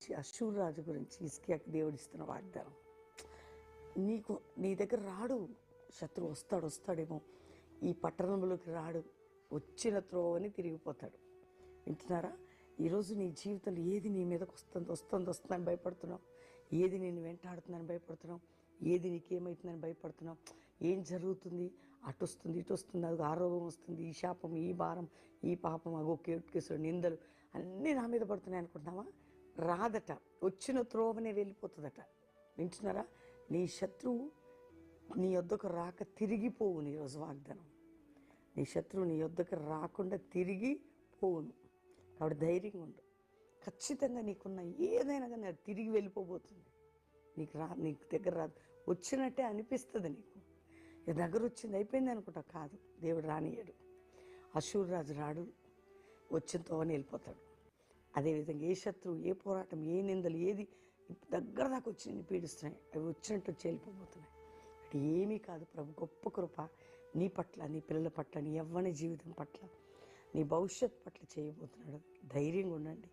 గురించి, అష్షూరు రాజు గురించి హిజ్కియాకు దేవుడిస్తున్న వాగ్దానం. నీ దగ్గర రాడు శత్రువు, వస్తాడేమో, ఈ పట్టణంలోకి రాడు, వచ్చిన త్రోవని తిరిగిపోతాడు. వింటున్నారా? ఈరోజు నీ జీవితంలో ఏది నీ మీదకి వస్తుందని భయపడుతున్నావు, ఏది నేను వెంటాడుతుందని భయపడుతున్నావు, ఏది నీకేమవుతుందని భయపడుతున్నావు, ఏం జరుగుతుంది, అటు వస్తుంది ఇటు వస్తుంది, అది ఆరోగ్యం వస్తుంది, ఈ శాపం, ఈ భారం, ఈ పాపం, అగో కేసులు, నిందలు అన్నీ నా మీద పడుతున్నాయి అనుకుంటున్నావా? రాదట, వచ్చిన త్రోవనే వెళ్ళిపోతుందట. వింటున్నారా? నీ శత్రువు నీ యొద్దకు రాక తిరిగిపోవును. ఈరోజు వాగ్దానం, నీ శత్రువు నీ యొద్దకు రాకుండా తిరిగి పోవును. కాబట్టి ధైర్యంగా ఉండు. ఖచ్చితంగా నీకున్న ఏదైనా కానీ అది తిరిగి వెళ్ళిపోబోతుంది. నీకు దగ్గర రాదు. వచ్చినట్టే అనిపిస్తుంది నీకు, దగ్గర వచ్చింది అయిపోయింది అనుకుంటా. కాదు, దేవుడు రానియడు. అష్షూరు రాజు రాడు, వచ్చినతో వెళ్ళిపోతాడు. అదేవిధంగా ఏ శత్రువు, ఏ పోరాటం, ఏ నిందలు, ఏది దగ్గర దాకా వచ్చి నేను పీడిస్తున్నాయి, అవి వచ్చినట్టు వచ్చి వెళ్ళిపోతున్నాయి. అంటే ఏమీ కాదు. ప్రభు గొప్ప కృప నీ పట్ల, నీ పిల్లల పట్ల, నీ యవ్వన జీవితం పట్ల, నీ భవిష్యత్ పట్ల చేయబోతున్నాడు. ధైర్యంగా ఉండండి.